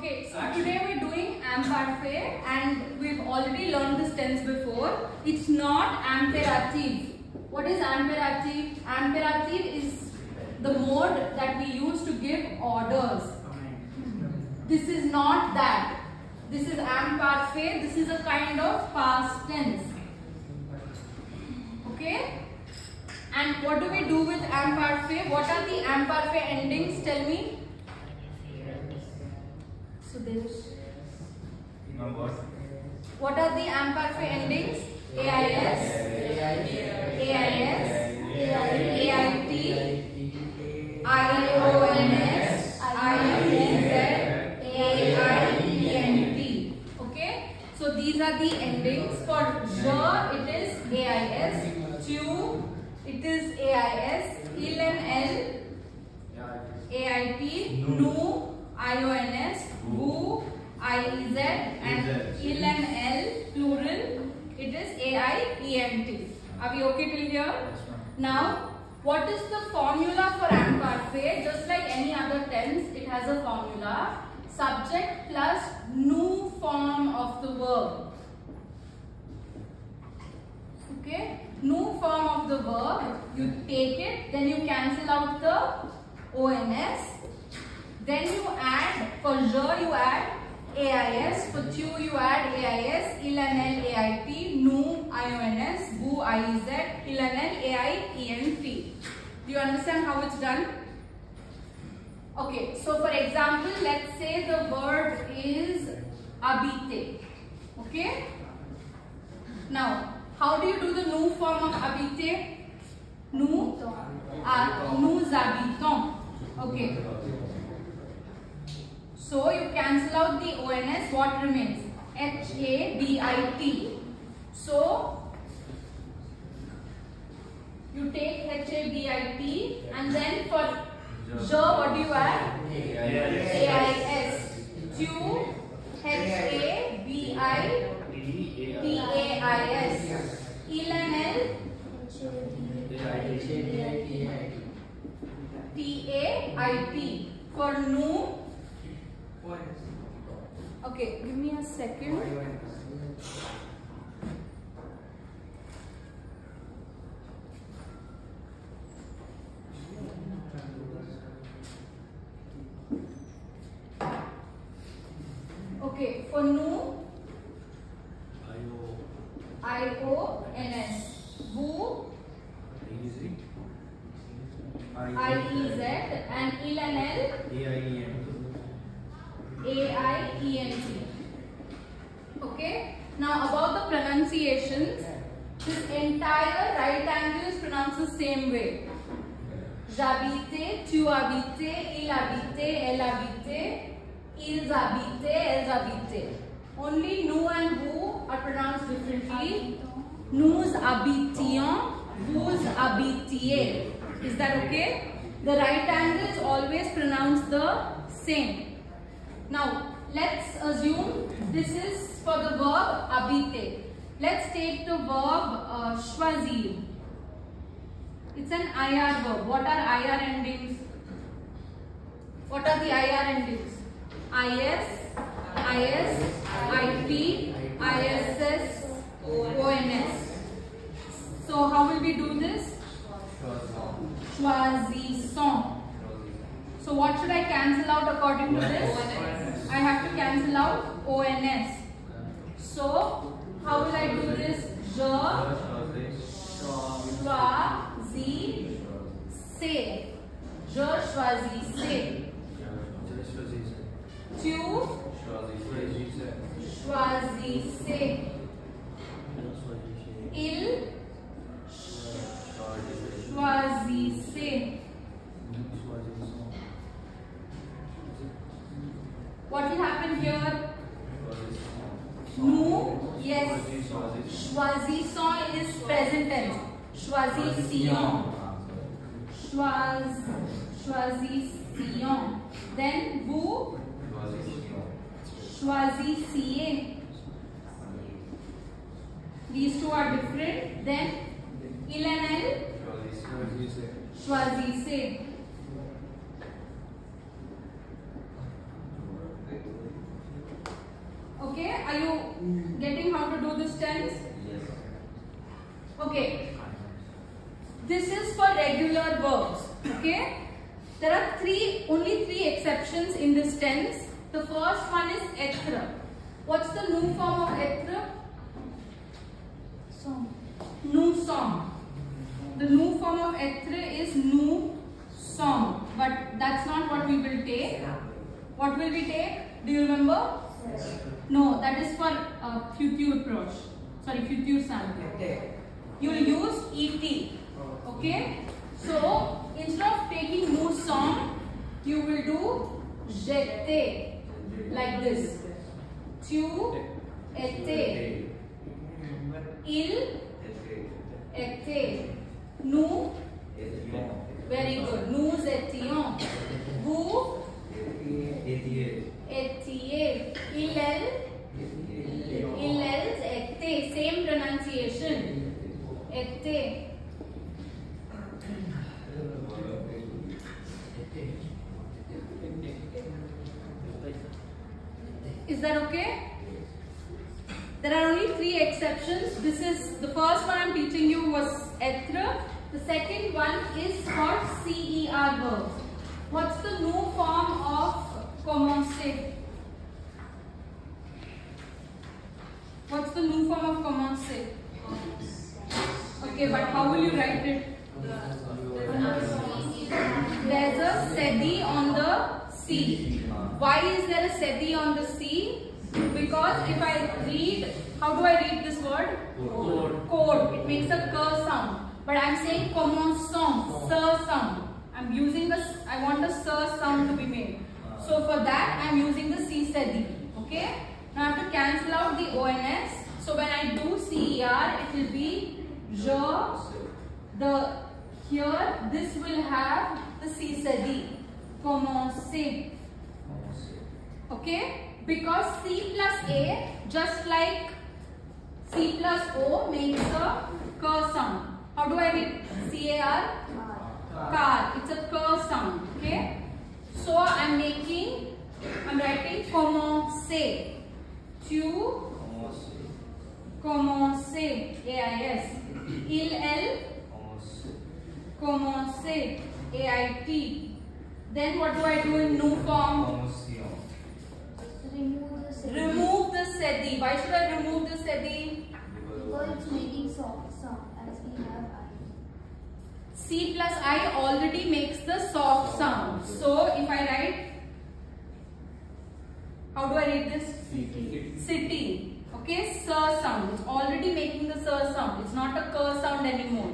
Okay, so today we're doing imparfait and we've already learned this tense before. It's not imperative. What is imperative? Imperative is the mode that we use to give orders. This is not that. This is imparfait. This is a kind of past tense. Okay? And what do we do with imparfait? What are the imparfait endings? Tell me. So there's. What are the imparfait endings? AIS, AIS, AIT, IONS, IUZ, AIENT. Okay? So these are the endings. For je, it is AIS. Tu, it is AIS. Il and L, AIT. Nu, IONS. Vu, IEZ. And il and L, plural, it is AIENT. Are we okay till here? Now, what is the formula for imparfait? Just like any other tense, it has a formula. Subject plus nu form of the verb. Okay? Nu form of the verb, you take it, then you cancel out the ONS. Then you add, for je you add AIS, for tu you add AIS, il and L AIT, nu IONS, vu IEZ, il and L AIENT. Do you understand how it's done? Okay, so for example, let's say the verb is habiter. Okay? Now, how do you do the nu form of habiter? Nous habitons. Okay. So you cancel out the ONS, what remains? HABIT. So you take HABIT and then for je, what do you add? AIS. Tu, HABITAIS. Il and L, TAIT. For nu, okay, give me a second. Okay, for nu, IONS. Vu, IEZ. And il and L, AIENT. Okay. Now about the pronunciations, this entire right angle is pronounced the same way. J'habite, tu habites, il habite, elle habite, ils habite, elles habite. Only nu and vous are pronounced differently. Nous habitions, vous habitiez. Is that okay? The right angle is always pronounced the same. Now, let's assume this is for the verb habiter. Let's take the verb choisir. It's an IR verb. What are IR endings? What are the IR endings? IS, IS, IT, ISS, ONS. So, how will we do this? Choisissons. So what should I cancel out according to this? I have to cancel out ONS. So how will I do this? Je choisissais. Je choisissais. Tu choisissais. Il choisissait. What will happen here? Nous, yes. Choisissons is present tense. Choisissions. Choisissions. Then vous choisissiez. These two are different. Then il and elle choisissez. Okay, are you getting how to do this tense? Yes. Okay. This is for regular verbs. Okay. There are only three exceptions in this tense. The first one is être. What's the new form of être? Song. Nous sommes. The new form of être is nous sommes. But that's not what we will take. What will we take? Do you remember? No, that is for future proche. Sorry, future simple. You will use et. Okay? So, instead of taking nous sommes, you will do j'étais. Like this. Tu étais. Il était. Nous. Very good. Nous étions. Vous étiez. Il, elles étaient. Same pronunciation. Étaient. Is that okay? There are only three exceptions. This is the first one I'm teaching you was être. The second one is for CER verbs. What's the new form of commencer? What's the new form of commencer? Okay, but how will you write it? There's a sedi on the C. Why is there a sedi on the C? Because if I read, how do I read this word? Code. It makes a k sound. But I'm saying commençons, s sound. I'm using the, I want the s sound to be made. So for that, I'm using the C sedi. Okay? Now I have to cancel out the ONS. So when I do CER, it will be je, here, this will have the C sedi. Commencer. Okay? Because C plus A, just like C plus O, makes a k sound. How do I read CAR? Car. It's a k sound. Okay? So I'm writing commencer. Tu commencer. AIS. Il, elle commencer. AIT. Then what do I do in new form? Remove the sedi. Why should I remove the sedi? Because it's making soft sound as we have I. C plus I already makes the soft sound. So if I write, how do I read this? City. Okay, sir sound. It's already making the sir sound. It's not a k sound anymore.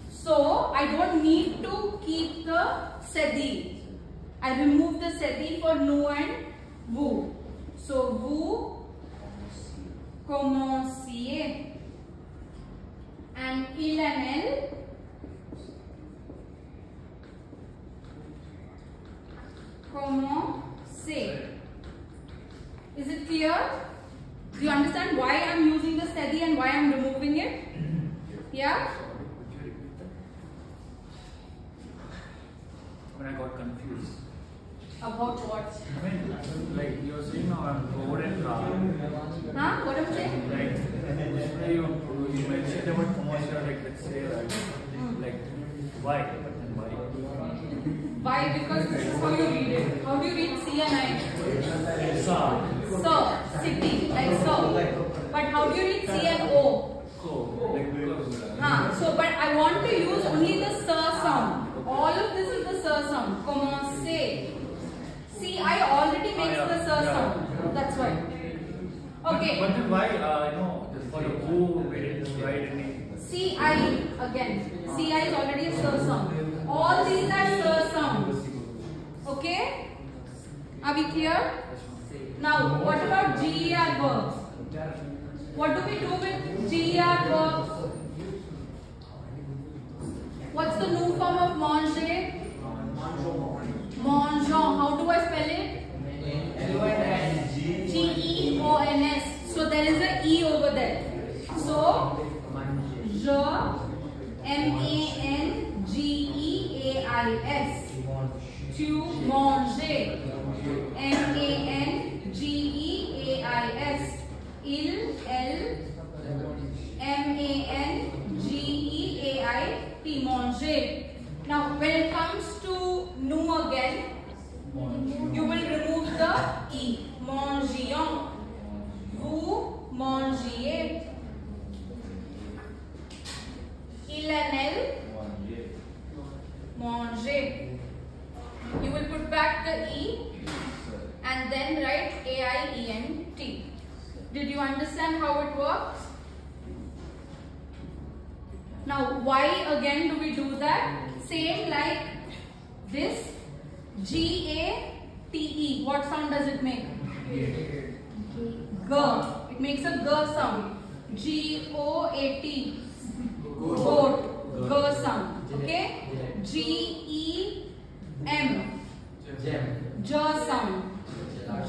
So I don't need to keep the sedi. I remove the sedi for nous and vous. So vous commenciez. And il and elle commencez. Is it clear? Do you understand why I'm using the sedi and why I'm removing it? Yeah? When I got confused. About what? I mean, like you're saying now I'm code and car. Huh? What am I saying? Like, you mentioned about commercial, like let's say like why? But then why? Why? Because this is how you read it. How do you read C and I? Sir. City. Like sir. But how do you read C and O? So, but I want to use only the sir sound. All of this is the sir sound. Commencer. See, I already makes the sir sound. That's why. Okay. But then why, for the who made it right any? CI again. CI is already a sir sound. All these are sir sounds. Okay? Are we clear? Now, what about GER verbs? What do we do with GER verbs? What's the new form of manger? Mangeons. How do I spell it? G-E-O-N-S. So there is a E over there. So, je, M-A-N-G-E-A-I-S. Tu manges. M-A-N-G-E-A-I-S. E. Mangions. Vous mangiez. Il and elle. Manger. You will put back the E and then write A-I-E-N-T. Did you understand how it works? Now, why again do we do that? Same like this. G-A-T-E. What sound does it make? G. It makes a G sound. G-O-A-T. Goat. G sound. Okay? G-E-M. J sound.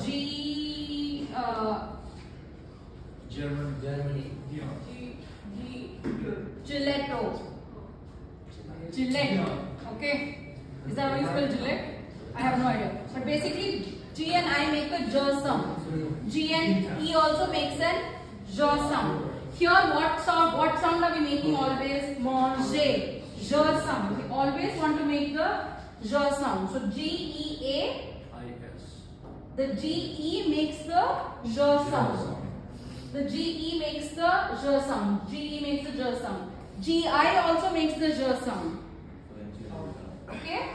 G. Germany. Gilletto. Gillette. Okay. Is that how you spell Gillette? I have no idea. But basically, G and I make a J sound. G and E also makes a J sound. Here, what sound are we making always? Manger. J sound. We always want to make the J sound. So G-E-A. The G-E makes the J sound. The G-E makes the J sound. G-E makes the J sound. G-I also makes the J sound. Okay?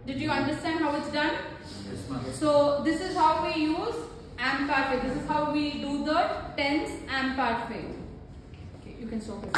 Did you understand how it's done? Yes, ma'am. So this is how we use imperfect. This is how we do the tense imperfect. Okay, you can stop it.